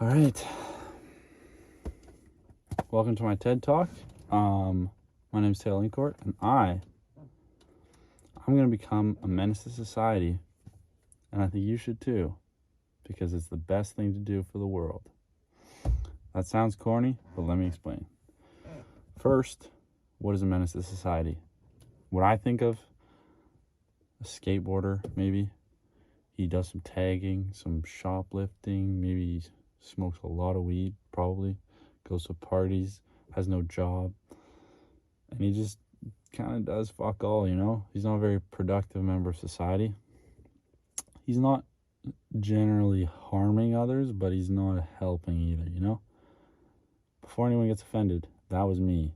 All right. Welcome to my TED Talk. My name is Taylor Lincourt, and I'm going to become a menace to society, and I think you should too, because it's the best thing to do for the world. That sounds corny, but let me explain. First, what is a menace to society? What I think of, a skateboarder, maybe. He does some tagging, some shoplifting, maybe he smokes a lot of weed, probably. Goes to parties, has no job, and he just kind of does fuck all, He's not a very productive member of society. He's not generally harming others, but he's not helping either, Before anyone gets offended, that was me.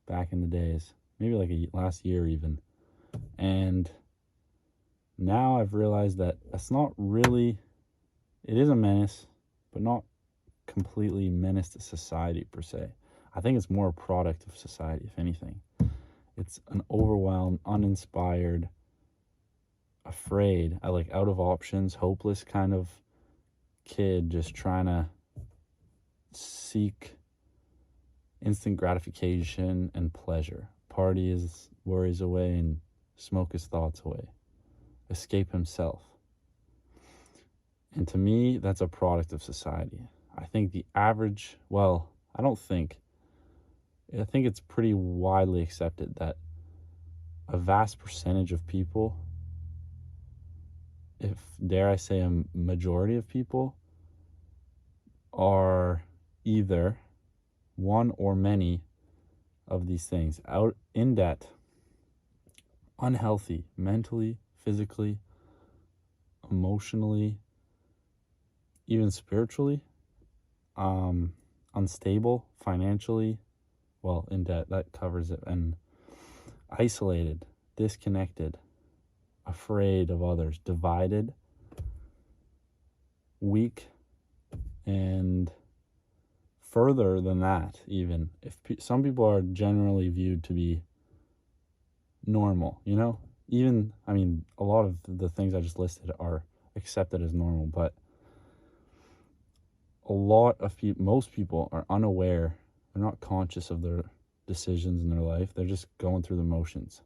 Back in the days. Maybe like last year even. And now I've realized that that's not really... It is a menace, but not completely menace to society per se. I think it's more a product of society, if anything. It's an overwhelmed, uninspired, afraid, out of options, hopeless kind of kid just trying to seek instant gratification and pleasure. Party his worries away and smoke his thoughts away. Escape himself. And to me, that's a product of society. I think the average, I think it's pretty widely accepted that a vast percentage of people, if dare I say a majority of people, are either one or many of these things. Out in debt, unhealthy, mentally, physically, emotionally, even spiritually, unstable financially, in debt, that covers it, and isolated, disconnected, afraid of others, divided, weak, and further than that, even if some people are generally viewed to be normal, even, a lot of the things I just listed are accepted as normal, but most people are unaware. They're not conscious of their decisions in their life. They're just going through the motions.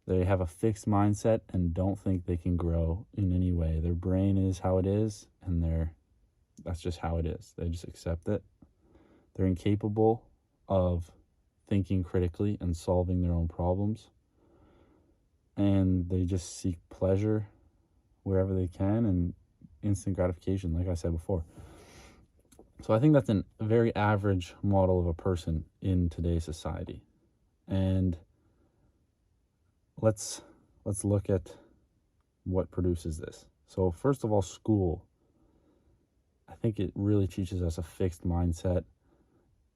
They have a fixed mindset and don't think they can grow in any way. Their brain is how it is, and that's just how it is. They just accept it. They're incapable of thinking critically and solving their own problems. And they just seek pleasure wherever they can and instant gratification, like I said before. So I think that's a very average model of a person in today's society. And let's look at what produces this. So first of all, school. I think it really teaches us a fixed mindset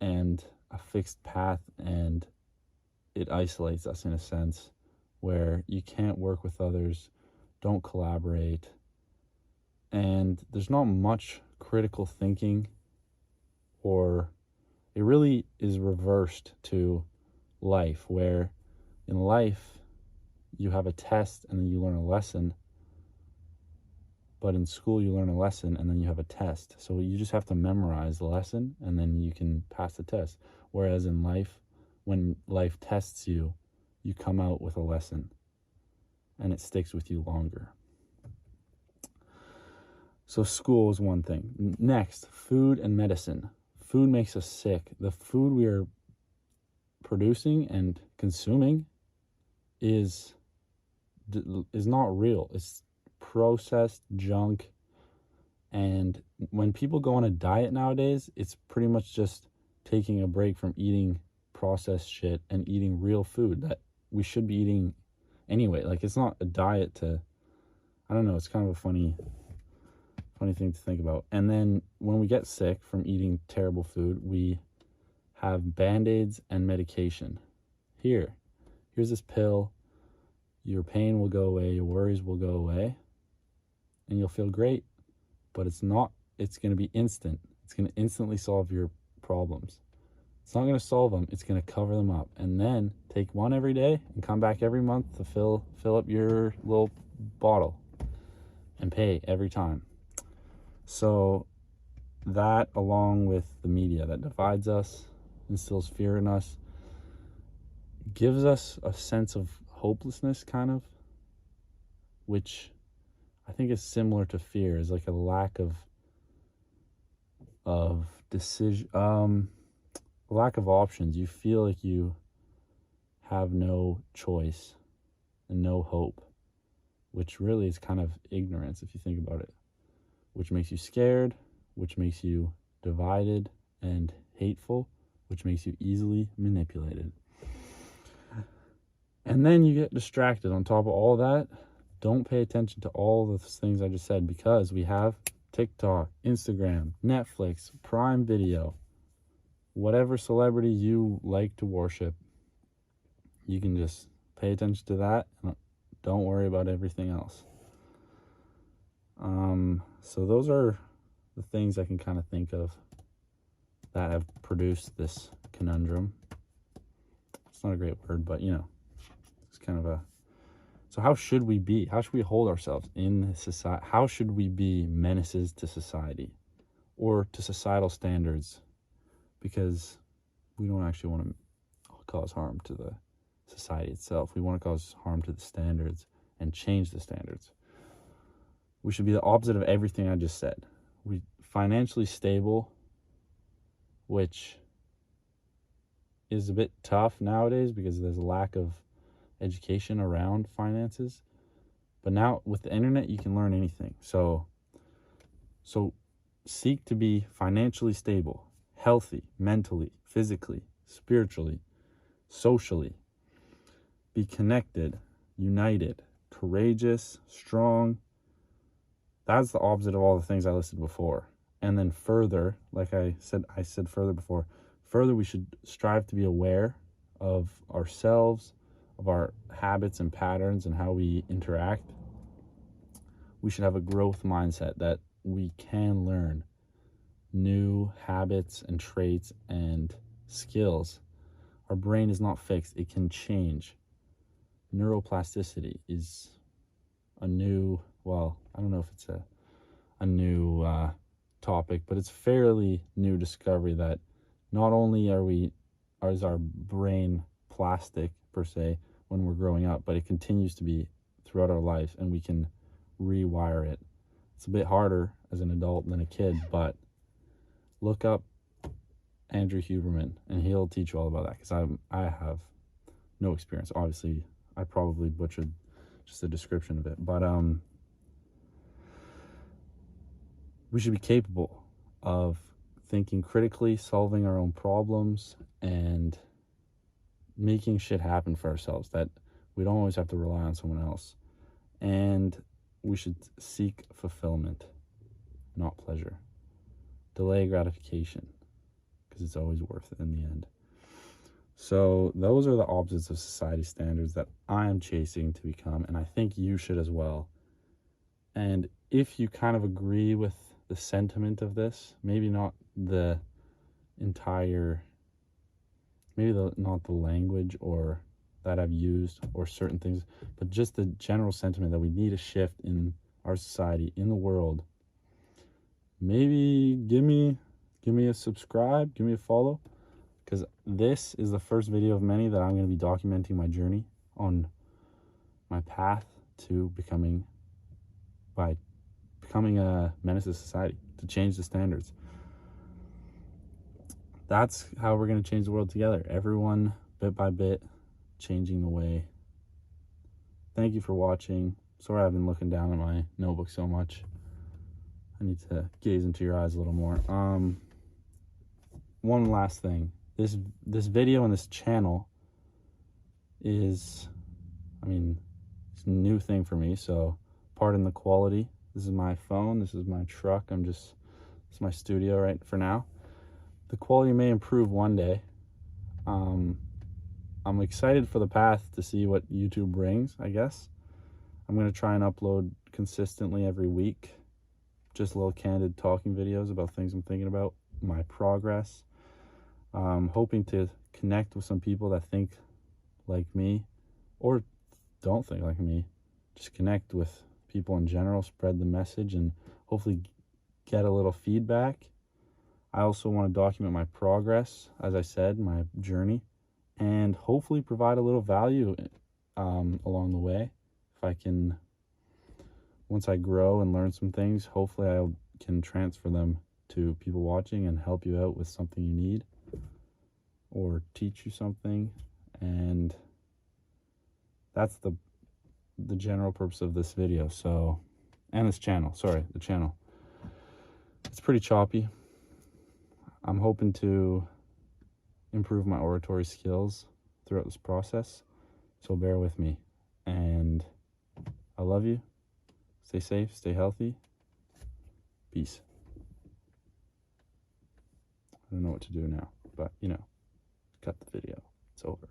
and a fixed path, and it isolates us in a sense where you can't work with others, don't collaborate, and there's not much critical thinking, or it really is reversed to life, where in life you have a test and then you learn a lesson, but in school you learn a lesson and then you have a test. So you just have to memorize the lesson and then you can pass the test. Whereas in life, when life tests you, you come out with a lesson and it sticks with you longer. So school is one thing. Next, food and medicine. Food makes us sick. The food we are producing and consuming is not real. It's processed junk. And when people go on a diet nowadays, it's pretty much just taking a break from eating processed shit and eating real food that we should be eating anyway. It's not a diet to, I don't know, it's kind of a funny thing to think about. And then when we get sick from eating terrible food, we have Band-Aids and medication. Here's this pill. Your pain will go away, your worries will go away, and you'll feel great. But it's going to be instant. It's going to instantly solve your problems. It's not going to solve them, it's going to cover them up. And then take one every day and come back every month to fill up your little bottle and pay every time. So that, along with the media that divides us, instills fear in us, gives us a sense of hopelessness, kind of, which I think is similar to fear, is like a lack of decision, lack of options. You feel like you have no choice and no hope, which really is kind of ignorance if you think about it, which makes you scared, which makes you divided and hateful, which makes you easily manipulated. And then you get distracted. On top of all that, don't pay attention to all the things I just said, because we have TikTok, Instagram, Netflix, Prime Video, whatever celebrity you like to worship. You can just pay attention to that and don't worry about everything else. So those are the things I can kind of think of that have produced this conundrum. It's not a great word, but it's kind of a... So how should we be? How should we hold ourselves in society? How should we be menaces to society or to societal standards? Because we don't actually want to cause harm to the society itself. We want to cause harm to the standards and change the standards. We should be the opposite of everything I just said. We financially stable, which is a bit tough nowadays because there's a lack of education around finances. But now with the internet, you can learn anything. So seek to be financially stable, healthy, mentally, physically, spiritually, socially. Be connected, united, courageous, strong. That's the opposite of all the things I listed before. And then further, like I said further before, we should strive to be aware of ourselves, of our habits and patterns and how we interact. We should have a growth mindset that we can learn new habits and traits and skills. Our brain is not fixed. It can change. Neuroplasticity is a new, well, I don't know if it's a new topic, but it's fairly new discovery that not only is our brain plastic per se when we're growing up, but it continues to be throughout our life, and we can rewire it. It's a bit harder as an adult than a kid, but look up Andrew Huberman and he'll teach you all about that, because I have no experience. Obviously, I probably butchered just the description of it, but we should be capable of thinking critically, solving our own problems, and making shit happen for ourselves, that we don't always have to rely on someone else. And we should seek fulfillment, not pleasure. Delay gratification, because it's always worth it in the end. So those are the opposites of society standards that I am chasing to become, and I think you should as well. And if you kind of agree with the sentiment of this, maybe not the entire, not the language or that I've used or certain things, but just the general sentiment that we need a shift in our society, in the world, maybe give me a subscribe, give me a follow, because this is the first video of many that I'm going to be documenting my journey on my path to becoming a menace to society, to change the standards. That's how we're going to change the world together. Everyone, bit by bit, changing the way. Thank you for watching. Sorry I've been looking down at my notebook so much. I need to gaze into your eyes a little more. One last thing. This video and this channel is, it's a new thing for me, so pardon the quality. This is my phone, this is my truck, this is my studio right for now. The quality may improve one day. I'm excited for the path to see what YouTube brings, I guess. I'm going to try and upload consistently every week. Just little candid talking videos about things I'm thinking about, my progress. Hoping to connect with some people that think like me or don't think like me. Just connect with people in general, spread the message, and hopefully get a little feedback. I also want to document my progress, as I said, my journey, and hopefully provide a little value along the way. If I can, once I grow and learn some things, hopefully I can transfer them to people watching and help you out with something you need or teach you something. And that's the general purpose of this video. So, and this channel, sorry, the channel. It's pretty choppy. I'm hoping to improve my oratory skills throughout this process, so bear with me. And I love you. Stay safe, stay healthy. Peace. I don't know what to do now, but cut the video. It's over.